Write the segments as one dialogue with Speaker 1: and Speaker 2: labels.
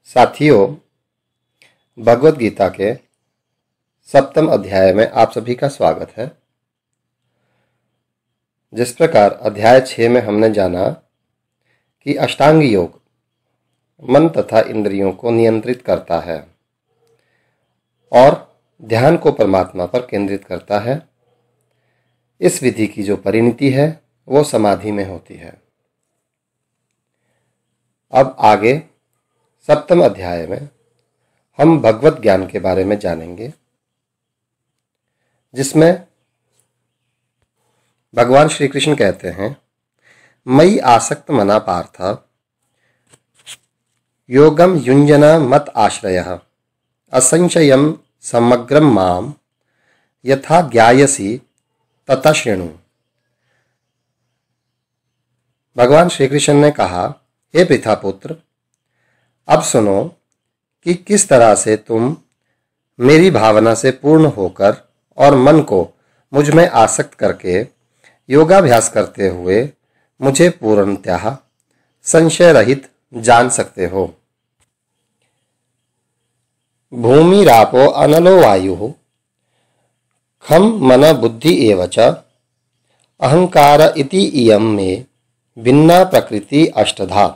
Speaker 1: साथियों, भगवत गीता के 7वें अध्याय में आप सभी का स्वागत है। जिस प्रकार अध्याय 6 में हमने जाना कि अष्टांग योग मन तथा इंद्रियों को नियंत्रित करता है और ध्यान को परमात्मा पर केंद्रित करता है। इस विधि की जो परिणति है वो समाधि में होती है। अब आगे 7वें अध्याय में हम भगवत ज्ञान के बारे में जानेंगे, जिसमें भगवान श्री कृष्ण कहते हैं, मयि आसक्त मना पार्थ योगम युञ्जना मत आश्रयः असंशयम समग्रम माम यथा ज्ञायसि तथा शृणु। भगवान श्री कृष्ण ने कहा, हे पृथापुत्र, अब सुनो कि किस तरह से तुम मेरी भावना से पूर्ण होकर और मन को मुझ में आसक्त करके योगाभ्यास करते हुए मुझे पूर्णतः संशय रहित जान सकते हो। भूमिरापो अनलो वायुः खम मन बुद्धि एव च अहंकार इति इयं मे भिन्ना प्रकृति अष्टधा।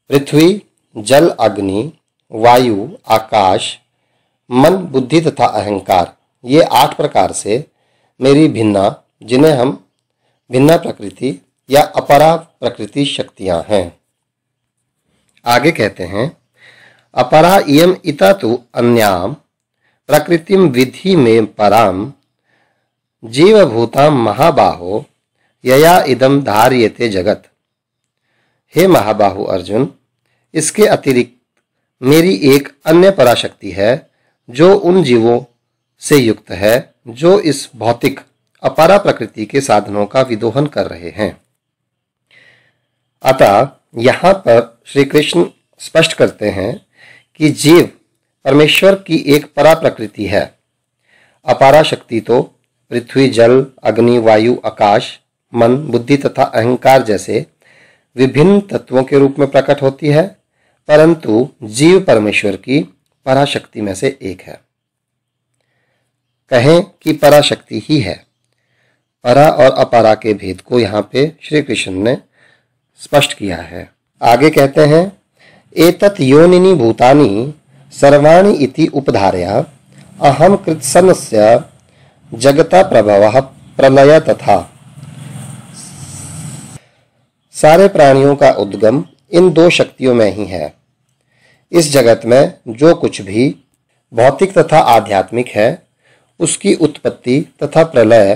Speaker 1: पृथ्वी, जल, अग्नि, वायु, आकाश, मन, बुद्धि तथा अहंकार, ये 8 प्रकार से मेरी भिन्ना, जिन्हें हम भिन्ना प्रकृति या अपरा प्रकृति शक्तियां हैं। आगे कहते हैं, अपरा इयम इता तु अन्याम प्रकृतिम विधि में पराम जीवभूताम महाबाहो यया इदम धार्यते जगत। हे महाबाहु अर्जुन, इसके अतिरिक्त मेरी एक अन्य पराशक्ति है जो उन जीवों से युक्त है जो इस भौतिक अपरा प्रकृति के साधनों का विदोहन कर रहे हैं। अतः यहाँ पर श्री कृष्ण स्पष्ट करते हैं कि जीव परमेश्वर की एक परा प्रकृति है। अपारा शक्ति तो पृथ्वी, जल, अग्नि, वायु, आकाश, मन, बुद्धि तथा अहंकार जैसे विभिन्न तत्वों के रूप में प्रकट होती है, परंतु जीव परमेश्वर की पराशक्ति में से एक है। कहें कि पराशक्ति ही है। परा और अपरा के भेद को यहाँ पे श्री कृष्ण ने स्पष्ट किया है। आगे कहते हैं, एतत् योनिनि भूतानि सर्वाणि इति उपधारया अहम कृत्सनस्य जगता प्रभवः प्रलय तथा। सारे प्राणियों का उद्गम इन 2 शक्तियों में ही है। इस जगत में जो कुछ भी भौतिक तथा आध्यात्मिक है, उसकी उत्पत्ति तथा प्रलय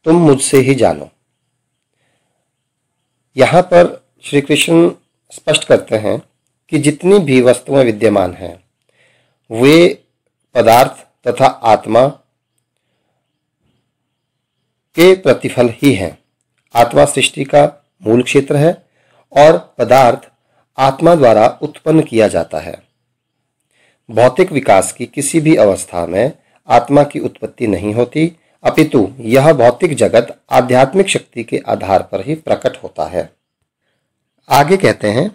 Speaker 1: तुम मुझसे ही जानो। यहाँ पर श्री कृष्ण स्पष्ट करते हैं कि जितनी भी वस्तुएं विद्यमान हैं, वे पदार्थ तथा आत्मा के प्रतिफल ही हैं। आत्मा सृष्टि का मूल क्षेत्र है और पदार्थ आत्मा द्वारा उत्पन्न किया जाता है। भौतिक विकास की किसी भी अवस्था में आत्मा की उत्पत्ति नहीं होती, अपितु यह भौतिक जगत आध्यात्मिक शक्ति के आधार पर ही प्रकट होता है। आगे कहते हैं,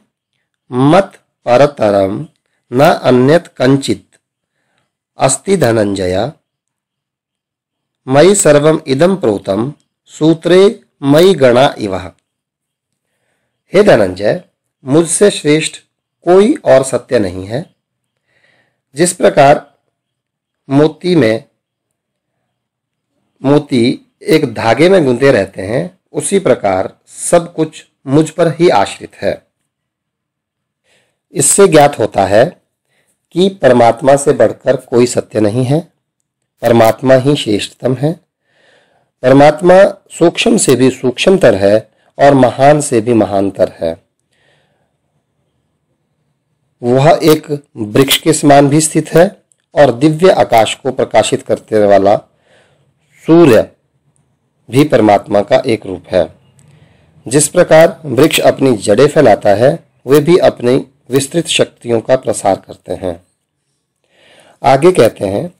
Speaker 1: मत परतरम न अन्यत कंचित अस्ति धनंजय मयि सर्वम इदम प्रोतम सूत्रे मयि गणा इवः। हे धनंजय, मुझसे श्रेष्ठ कोई और सत्य नहीं है। जिस प्रकार मोती एक धागे में गुंथे रहते हैं, उसी प्रकार सब कुछ मुझ पर ही आश्रित है। इससे ज्ञात होता है कि परमात्मा से बढ़कर कोई सत्य नहीं है। परमात्मा ही श्रेष्ठतम है। परमात्मा सूक्ष्म से भी सूक्ष्मतर है और महान से भी महानतर है। वह एक वृक्ष के समान भी स्थित है और दिव्य आकाश को प्रकाशित करने वाला सूर्य भी परमात्मा का एक रूप है। जिस प्रकार वृक्ष अपनी जड़ें फैलाता है, वे भी अपनी विस्तृत शक्तियों का प्रसार करते हैं। आगे कहते हैं,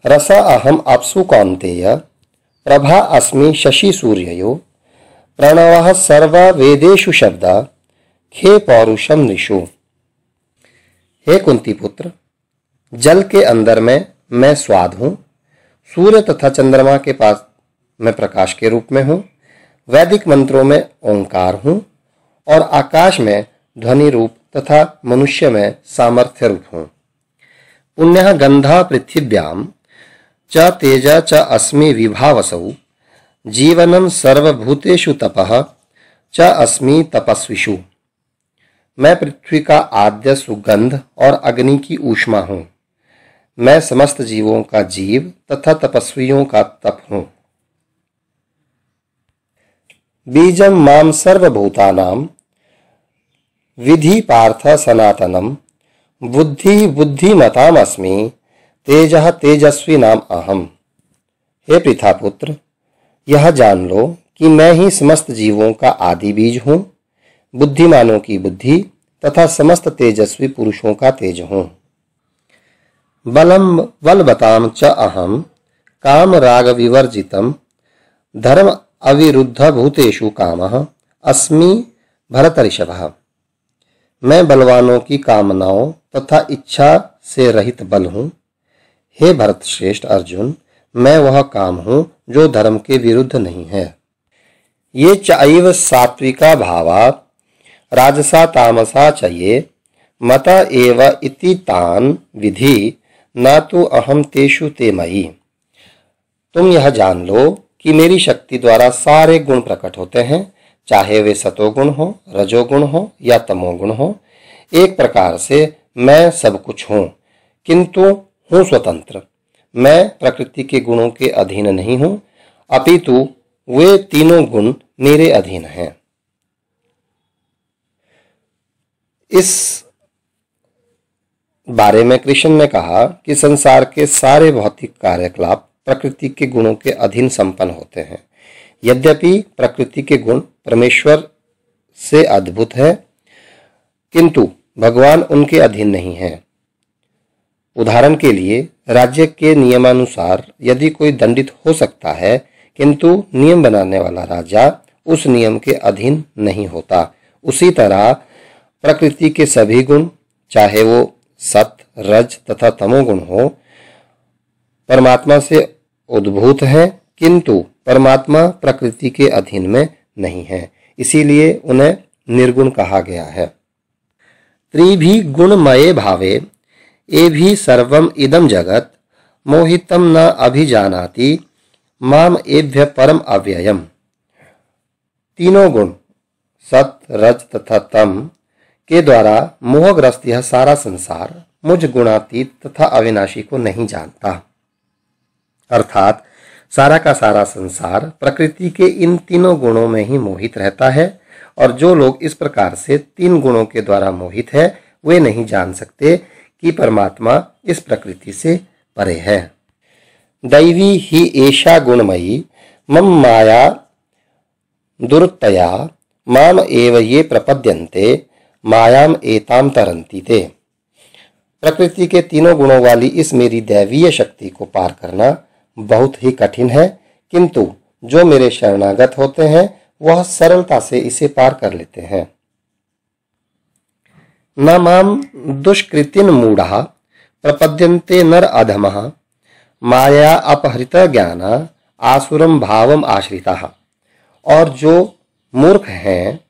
Speaker 1: रसा अहम आपसु कौन्तेय प्रभा अस्मि शशि सूर्ययो प्रणवः सर्व वेदेषु शब्दा खे पौरुषम निषु। हे कुंती पुत्र, जल के अंदर में मैं स्वाद हूँ, सूर्य तथा चंद्रमा के पास मैं प्रकाश के रूप में हूँ, वैदिक मंत्रों में ओंकार हूँ और आकाश में ध्वनि रूप तथा मनुष्य में सामर्थ्य रूप हूँ। पुण्यः गंधा पृथिव्याम च तेज च अस्मि विभावसौ, जीवनम सर्वभूतेषु तपः च अस्मि तपस्विषु। मैं पृथ्वी का आद्य सुगंध और अग्नि की ऊष्मा हूँ। मैं समस्त जीवों का जीव तथा तपस्वियों का तप हूँ। बीजम माम सर्वभूतानां विधि पार्थ सनातनम, बुद्धि बुद्धिमताम् अस्मि, तेजः तेजस्वी नाम अहम। हे पृथापुत्र, यह जान लो कि मैं ही समस्त जीवों का आदि बीज हूँ, बुद्धिमानों की बुद्धि तथा समस्त तेजस्वी पुरुषों का तेज हूँ। बलम बलवताम च अहम, काम राग विवर्जितम, धर्म अविरुद्ध भूतेषु कामः अस्मि भरतऋषभः। मैं बलवानों की कामनाओं तथा इच्छा से रहित बल हूँ। हे भरत श्रेष्ठ अर्जुन, मैं वह काम हूँ जो धर्म के विरुद्ध नहीं है। ये चाइव सात्विका भावा राजसा तामसा च ये, मत एव इति तान विधि, न तो अहम तेषु ते मयि। तुम यह जान लो कि मेरी शक्ति द्वारा सारे गुण प्रकट होते हैं, चाहे वे सतोगुण हो, रजोगुण हो या तमोगुण हो। एक प्रकार से मैं सब कुछ हूँ, किंतु हूँ स्वतंत्र। मैं प्रकृति के गुणों के अधीन नहीं हूँ, अपितु वे तीनों गुण मेरे अधीन हैं। इस बारे में कृष्ण ने कहा कि संसार के सारे भौतिक कार्यकलाप प्रकृति के गुणों के अधीन संपन्न होते हैं। यद्यपि प्रकृति के गुण परमेश्वर से अद्भुत है, किंतु भगवान उनके अधीन नहीं है। उदाहरण के लिए, राज्य के नियमानुसार यदि कोई दंडित हो सकता है, किंतु नियम बनाने वाला राजा उस नियम के अधीन नहीं होता। उसी तरह प्रकृति के सभी गुण, चाहे वो सत, रज तथा तमोगुण हो, परमात्मा से उद्भूत है, किंतु परमात्मा प्रकृति के अधीन में नहीं है। इसीलिए उन्हें निर्गुण कहा गया है। त्रिभी गुणमये भावे एभि सर्वम इदम जगत, मोहितम न अभिजानाति माम एभ्य परम अव्ययम। तीनों गुण सत, रज तथा तम के द्वारा मोहग्रस्त यह सारा संसार मुझ गुणातीत तथा अविनाशी को नहीं जानता। अर्थात सारा का सारा संसार प्रकृति के इन तीनों गुणों में ही मोहित रहता है, और जो लोग इस प्रकार से तीन गुणों के द्वारा मोहित है, वे नहीं जान सकते कि परमात्मा इस प्रकृति से परे है। दैवी ही एषा गुणमयी मम माया दुरुत्तया माम एव ये प्रपद्यन्ते मायाम एताम तरन्ति ते। प्रकृति के तीनों गुणों वाली इस मेरी दैवीय शक्ति को पार करना बहुत ही कठिन है, किंतु जो मेरे शरणागत होते हैं वह सरलता से इसे पार कर लेते हैं। न माम दुष्कृतिन मूढ़ा प्रपद्यन्ते नर अधमः, माया अपहृत ज्ञाना आसुरम भावम आश्रिताः। और जो मूर्ख हैं,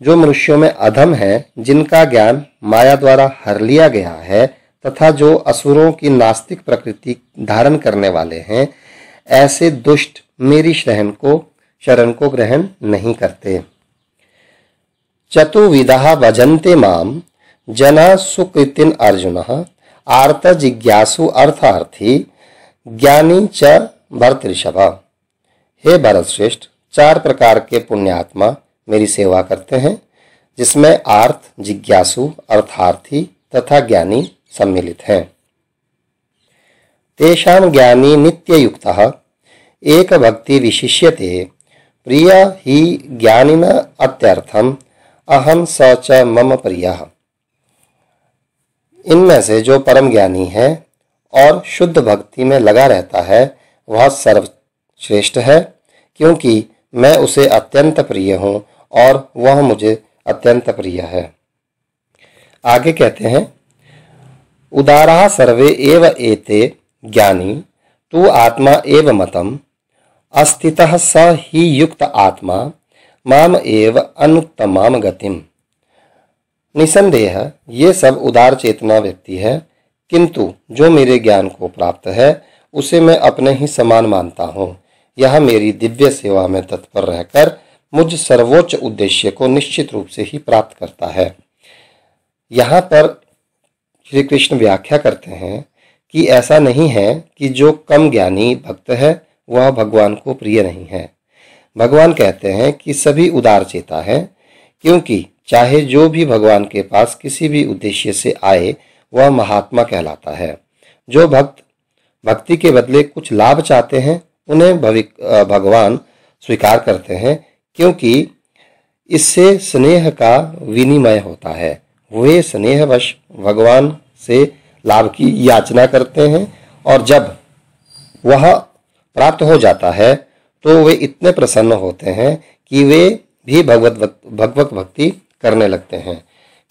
Speaker 1: जो मनुष्यों में अधम हैं, जिनका ज्ञान माया द्वारा हर लिया गया है, तथा जो असुरों की नास्तिक प्रकृति धारण करने वाले हैं, ऐसे दुष्ट मेरी शरण को ग्रहण नहीं करते। चतुर्विधा भजन्ते माम जना सुकृतिन अर्जुनः, आर्त जिज्ञासु अर्थार्थी ज्ञानी च भरतऋषभ। हे भरत श्रेष्ठ, चार प्रकार के पुण्यात्मा मेरी सेवा करते हैं, जिसमें आर्त, जिज्ञासु, अर्थार्थी तथा ज्ञानी सम्मिलित हैं। तेषां ज्ञानी नित्ययुक्तः एक भक्ति विशिष्यते, प्रिय ही ज्ञानिन अत्यर्थम अहम स च मम प्रियः। इनमें से जो परम ज्ञानी है और शुद्ध भक्ति में लगा रहता है, वह सर्वश्रेष्ठ है, क्योंकि मैं उसे अत्यंत प्रिय हूँ और वह मुझे अत्यंत प्रिय है। आगे कहते हैं, उदाराः सर्वे एव एते ज्ञानी तु आत्मा एव मतम् अस्थितः स ही युक्त आत्मा माम एव अनुत्तमाम गतिम। निसंदेह ये सब उदार चेतना व्यक्ति है, किंतु जो मेरे ज्ञान को प्राप्त है उसे मैं अपने ही समान मानता हूँ। यह मेरी दिव्य सेवा में तत्पर रहकर मुझ सर्वोच्च उद्देश्य को निश्चित रूप से ही प्राप्त करता है। यहाँ पर श्री कृष्ण व्याख्या करते हैं कि ऐसा नहीं है कि जो कम ज्ञानी भक्त है वह भगवान को प्रिय नहीं है। भगवान कहते हैं कि सभी उदार चेता है, क्योंकि चाहे जो भी भगवान के पास किसी भी उद्देश्य से आए वह महात्मा कहलाता है। जो भक्त भक्ति के बदले कुछ लाभ चाहते हैं उन्हें भगवान स्वीकार करते हैं, क्योंकि इससे स्नेह का विनिमय होता है। वे स्नेहवश भगवान से लाभ की याचना करते हैं और जब वह प्राप्त हो जाता है तो वे इतने प्रसन्न होते हैं कि वे भी भगवत भक्ति करने लगते हैं।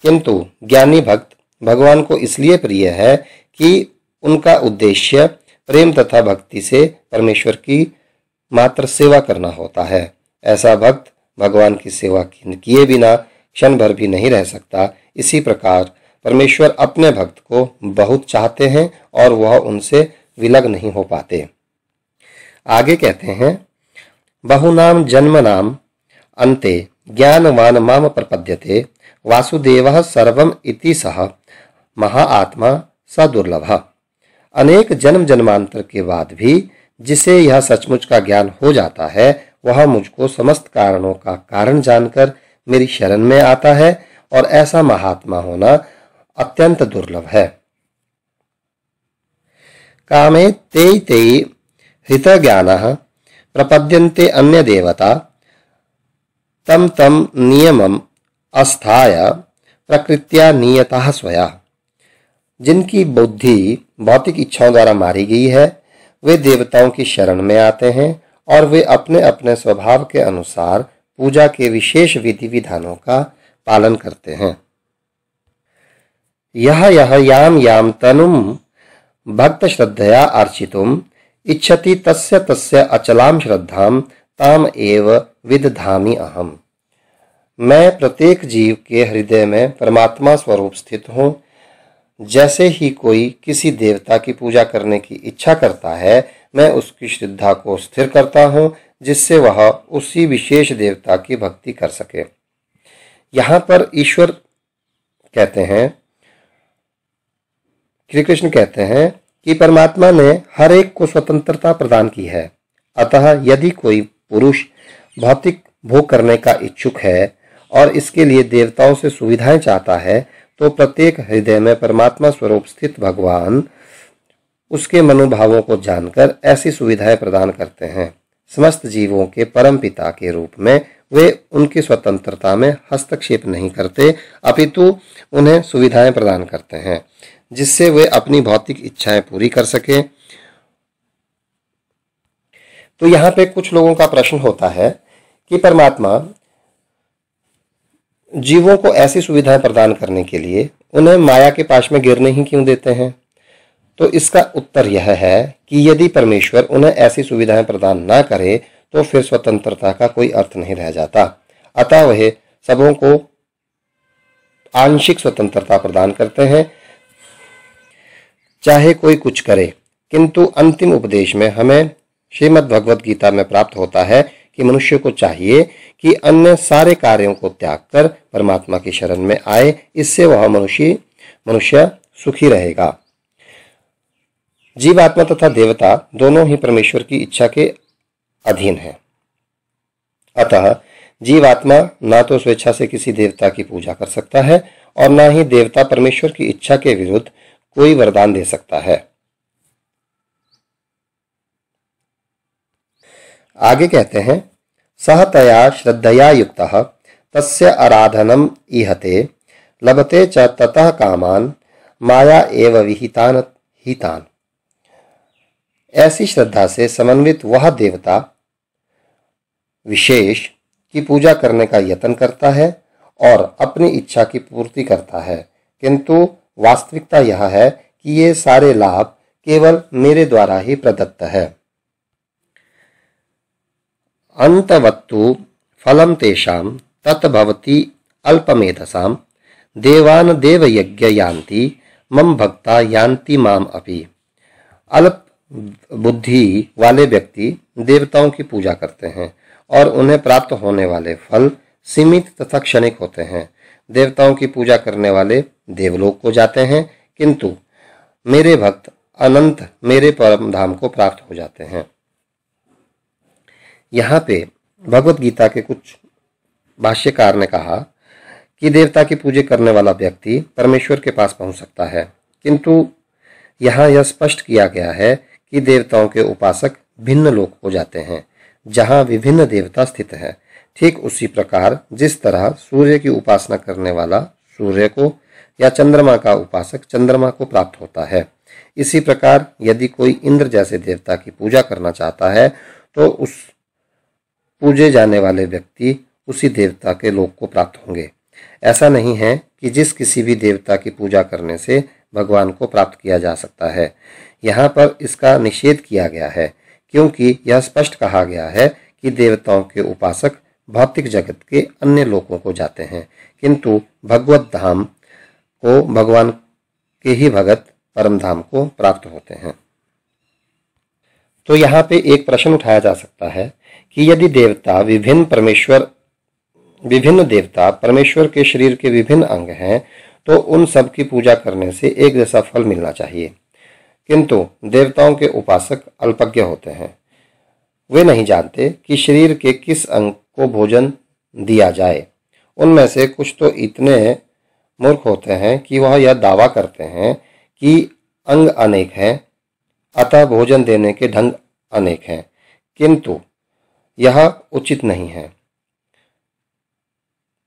Speaker 1: किंतु ज्ञानी भक्त भगवान को इसलिए प्रिय है कि उनका उद्देश्य प्रेम तथा भक्ति से परमेश्वर की मात्र सेवा करना होता है। ऐसा भक्त भगवान की सेवा किए बिना क्षण भर भी नहीं रह सकता। इसी प्रकार परमेश्वर अपने भक्त को बहुत चाहते हैं और वह उनसे विलग नहीं हो पाते। आगे कहते हैं, बहुनाम जन्मनाम अन्ते ज्ञानवान माम प्रपद्यते वासुदेवः सर्वम इति सह महाआत्मा स दुर्लभः। अनेक जन्म जन्मांतर के बाद भी जिसे यह सचमुच का ज्ञान हो जाता है वह मुझको समस्त कारणों का कारण जानकर मेरी शरण में आता है, और ऐसा महात्मा होना अत्यंत दुर्लभ है। कामे तेई तेई हृत ज्ञानः प्रपद्यन्ते अन्य देवता तम तम नियमम अस्थाय प्रकृत्या नियतः स्वया। जिनकी बुद्धि भौतिक इच्छाओं द्वारा मारी गई है वे देवताओं की शरण में आते हैं और वे अपने अपने स्वभाव के अनुसार पूजा के विशेष विधि विधानों का पालन करते हैं। यह याम याम तनुम भक्त श्रद्धया अर्चितुम इच्छति तस्य तस्य अचलाम श्रद्धाम ताम एव विदधामि अहम। मैं प्रत्येक जीव के हृदय में परमात्मा स्वरूप स्थित हूँ। जैसे ही कोई किसी देवता की पूजा करने की इच्छा करता है मैं उसकी श्रद्धा को स्थिर करता हूँ, जिससे वह उसी विशेष देवता की भक्ति कर सके। यहाँ पर ईश्वर कहते हैं, श्री कृष्ण कहते हैं कि परमात्मा ने हर एक को स्वतंत्रता प्रदान की है। अतः यदि कोई पुरुष भौतिक भोग करने का इच्छुक है और इसके लिए देवताओं से सुविधाएं चाहता है तो प्रत्येक हृदय में परमात्मा स्वरूप स्थित भगवान उसके मनोभावों को जानकर ऐसी सुविधाएं प्रदान करते हैं। समस्त जीवों के परम पिता के रूप में वे उनकी स्वतंत्रता में हस्तक्षेप नहीं करते, अपितु उन्हें सुविधाएं प्रदान करते हैं जिससे वे अपनी भौतिक इच्छाएं पूरी कर सकें। तो यहाँ पे कुछ लोगों का प्रश्न होता है कि परमात्मा जीवों को ऐसी सुविधाएं प्रदान करने के लिए उन्हें माया के पाश में गिरने ही क्यों देते हैं। तो इसका उत्तर यह है कि यदि परमेश्वर उन्हें ऐसी सुविधाएं प्रदान ना करे तो फिर स्वतंत्रता का कोई अर्थ नहीं रह जाता। अतः वह सबों को आंशिक स्वतंत्रता प्रदान करते हैं, चाहे कोई कुछ करे। किंतु अंतिम उपदेश में हमें श्रीमद् भगवद गीता में प्राप्त होता है कि मनुष्य को चाहिए कि अन्य सारे कार्यों को त्याग कर परमात्मा की शरण में आए, इससे वह मनुष्य सुखी रहेगा। जीवात्मा तथा देवता दोनों ही परमेश्वर की इच्छा के अधीन है। अतः जीवात्मा ना तो स्वेच्छा से किसी देवता की पूजा कर सकता है और ना ही देवता परमेश्वर की इच्छा के विरुद्ध कोई वरदान दे सकता है। आगे कहते हैं, सह तया श्रद्धया युक्तः तस्य आराधनम इहते लभते च ततः कामान माया एव विहितान हितान। ऐसी श्रद्धा से समन्वित वह देवता विशेष की पूजा करने का यत्न करता है और अपनी इच्छा की पूर्ति करता है, किंतु वास्तविकता यह है कि ये सारे लाभ केवल मेरे द्वारा ही प्रदत्त है। अंतवत्तु फलम तेषां तत् भवति अल्पमेधसां देवान देवयज्ञ यान्ति मम भक्ता यान्ति माम अपि। अल्प बुद्धि वाले व्यक्ति देवताओं की पूजा करते हैं और उन्हें प्राप्त होने वाले फल सीमित तथा क्षणिक होते हैं। देवताओं की पूजा करने वाले देवलोक को जाते हैं, किंतु मेरे भक्त अनंत मेरे परम धाम को प्राप्त हो जाते हैं। यहाँ पे भगवत गीता के कुछ भाष्यकार ने कहा कि देवता की पूजा करने वाला व्यक्ति परमेश्वर के पास पहुंच सकता है, किंतु यहाँ यह स्पष्ट किया गया है कि देवताओं के उपासक भिन्न लोक हो जाते हैं जहाँ विभिन्न देवता स्थित है। ठीक उसी प्रकार जिस तरह सूर्य की उपासना करने वाला सूर्य को या चंद्रमा का उपासक चंद्रमा को प्राप्त होता है, इसी प्रकार यदि कोई इंद्र जैसे देवता की पूजा करना चाहता है तो उस पूजे जाने वाले व्यक्ति उसी देवता के लोक को प्राप्त होंगे। ऐसा नहीं है कि जिस किसी भी देवता की पूजा करने से भगवान को प्राप्त किया जा सकता है। यहाँ पर इसका निषेध किया गया है, क्योंकि यह स्पष्ट कहा गया है कि देवताओं के उपासक भौतिक जगत के अन्य लोकों को जाते हैं, किंतु भगवत धाम को भगवान के ही भगत परम धाम को प्राप्त होते हैं। तो यहाँ पे एक प्रश्न उठाया जा सकता है कि यदि विभिन्न देवता परमेश्वर के शरीर के विभिन्न अंग हैं तो उन सब की पूजा करने से एक जैसा फल मिलना चाहिए, किंतु देवताओं के उपासक अल्पज्ञ होते हैं। वे नहीं जानते कि शरीर के किस अंग को भोजन दिया जाए। उनमें से कुछ तो इतने मूर्ख होते हैं कि वह यह दावा करते हैं कि अंग अनेक हैं, अतः भोजन देने के ढंग अनेक हैं, किंतु यह उचित नहीं है।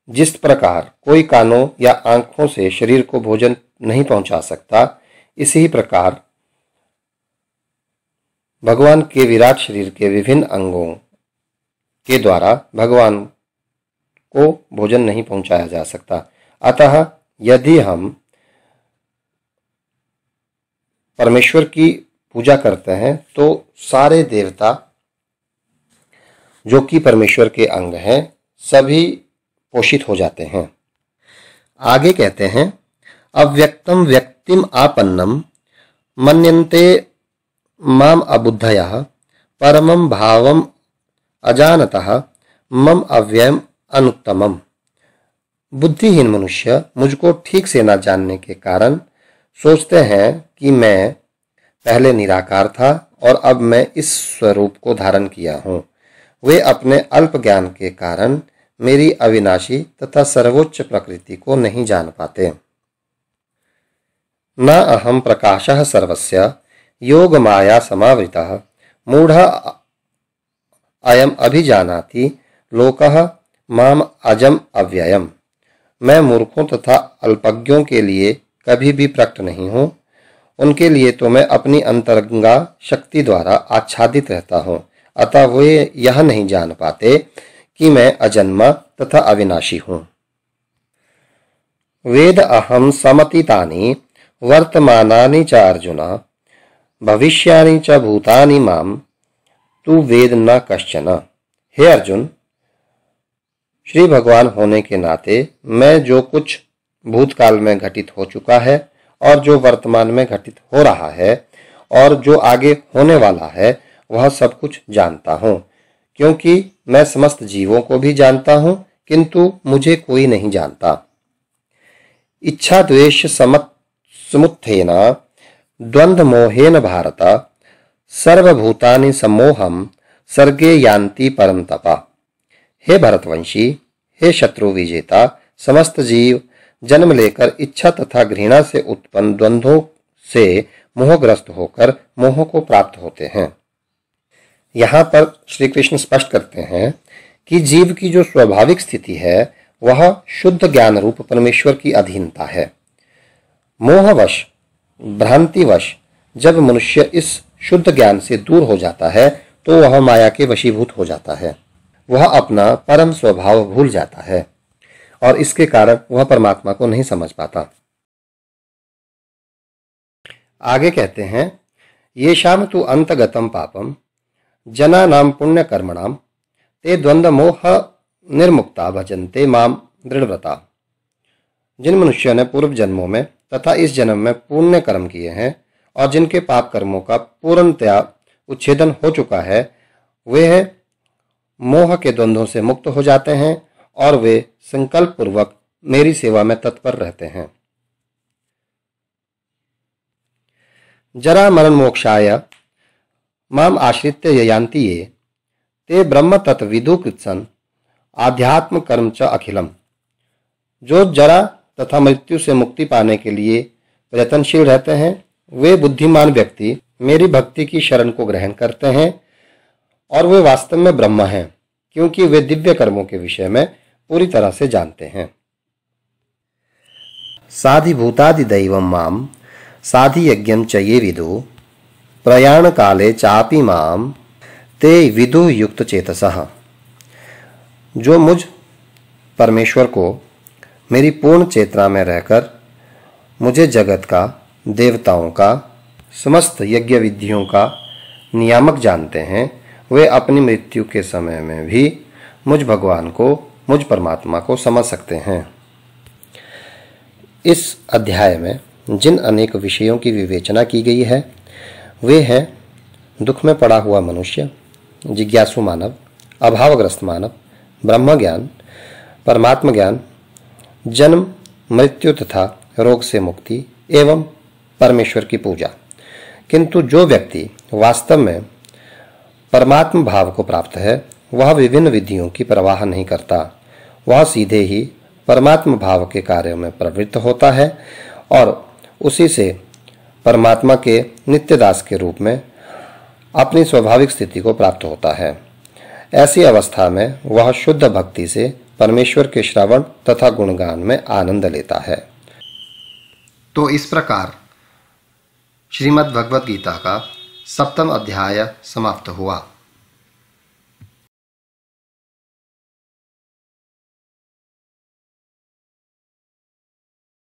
Speaker 1: जिस प्रकार कोई कानों या आंखों से शरीर को भोजन नहीं पहुंचा सकता, इसी प्रकार भगवान के विराट शरीर के विभिन्न अंगों के द्वारा भगवान को भोजन नहीं पहुंचाया जा सकता। अतः यदि हम परमेश्वर की पूजा करते हैं तो सारे देवता जो कि परमेश्वर के अंग हैं सभी पोषित हो जाते हैं। आगे कहते हैं, अव्यक्तम व्यक्तिम आपन्नम मन्यन्ते माम अबुद्धयः परमं भावम अजानतः मम अव्ययम अनुत्तमम। बुद्धिहीन मनुष्य मुझको ठीक से न जानने के कारण सोचते हैं कि मैं पहले निराकार था और अब मैं इस स्वरूप को धारण किया हूँ। वे अपने अल्प ज्ञान के कारण मेरी अविनाशी तथा सर्वोच्च प्रकृति को नहीं जान पाते। न अहम प्रकाशः सर्वस्य योग माया समावृतः मूढ़ः अयम अभिजानाति लोकः माम अजम अव्ययम। मैं मूर्खों तथा अल्पज्ञों के लिए कभी भी प्रकट नहीं हूँ। उनके लिए तो मैं अपनी अंतरंगा शक्ति द्वारा आच्छादित रहता हूँ, अतः वे यह नहीं जान पाते कि मैं अजन्मा तथा अविनाशी हूँ। वेद अहम समतीतानि वर्तमानानि च अर्जुन भविष्यानि च भूतानि माम तू वेद न कश्चन। हे अर्जुन, श्री भगवान होने के नाते मैं जो कुछ भूतकाल में घटित हो चुका है और जो वर्तमान में घटित हो रहा है और जो आगे होने वाला है वह सब कुछ जानता हूँ, क्योंकि मैं समस्त जीवों को भी जानता हूँ, किंतु मुझे कोई नहीं जानता। इच्छा द्वेष समुत्थेन द्वंद्व मोहेन भारत सर्वभूतानि सम्मोहम सर्गे यान्ति परंतपा। हे भरतवंशी, हे शत्रु विजेता, समस्त जीव जन्म लेकर इच्छा तथा घृणा से उत्पन्न द्वंद्वों से मोहग्रस्त होकर मोह को प्राप्त होते हैं। यहाँ पर श्री कृष्ण स्पष्ट करते हैं कि जीव की जो स्वाभाविक स्थिति है वह शुद्ध ज्ञान रूप परमेश्वर की अधीनता है। मोहवश भ्रांतिवश जब मनुष्य इस शुद्ध ज्ञान से दूर हो जाता है तो वह माया के वशीभूत हो जाता है। वह अपना परम स्वभाव भूल जाता है और इसके कारण वह परमात्मा को नहीं समझ पाता। आगे कहते हैं, येषां तु अंतगतम पापम जनानां पुण्यकर्मणां ते द्वंद्व मोह निर्मुक्ता भजन्ते माम दृढ़व्रता। जिन मनुष्यों ने पूर्व जन्मों में तथा इस जन्म में पुण्य कर्म किए हैं और जिनके पाप कर्मों का पूर्णतया उच्छेदन हो चुका है, वे मोह के द्वंद्वों से मुक्त हो जाते हैं और वे संकल्प पूर्वक मेरी सेवा में तत्पर रहते हैं। जरा मरण मोक्षाय माम आश्रित्य ययान्ति ये ते ब्रह्म तत्विदु कृत्सन आध्यात्म कर्म च अखिलम। जो जरा तथा मृत्यु से मुक्ति पाने के लिए प्रयत्नशील रहते हैं, वे बुद्धिमान व्यक्ति मेरी भक्ति की शरण को ग्रहण करते हैं और वे वास्तव में ब्रह्म हैं, क्योंकि वे दिव्य कर्मों के विषय में पूरी तरह से जानते हैं। साधिभूतादिदैवं माम साधि यज्ञं च ये विदु प्रयाण काले चापि माम ते विदु युक्त चेतसः। जो मुझ परमेश्वर को मेरी पूर्ण चेतना में रहकर मुझे जगत का, देवताओं का, समस्त यज्ञ विधियों का नियामक जानते हैं, वे अपनी मृत्यु के समय में भी मुझ भगवान को, मुझ परमात्मा को समझ सकते हैं। इस अध्याय में जिन अनेक विषयों की विवेचना की गई है, वे हैं दुख में पड़ा हुआ मनुष्य, जिज्ञासु मानव, अभावग्रस्त मानव, ब्रह्म ज्ञान, परमात्म ज्ञान, जन्म मृत्यु तथा रोग से मुक्ति एवं परमेश्वर की पूजा। किंतु जो व्यक्ति वास्तव में परमात्म भाव को प्राप्त है, वह विभिन्न विधियों की परवाह नहीं करता। वह सीधे ही परमात्म भाव के कार्यों में प्रवृत्त होता है और उसी से परमात्मा के नित्यदास के रूप में अपनी स्वाभाविक स्थिति को प्राप्त होता है। ऐसी अवस्था में वह शुद्ध भक्ति से परमेश्वर के श्रवण तथा गुणगान में आनंद लेता है। तो इस प्रकार श्रीमद् भगवद गीता का 7वां अध्याय समाप्त हुआ।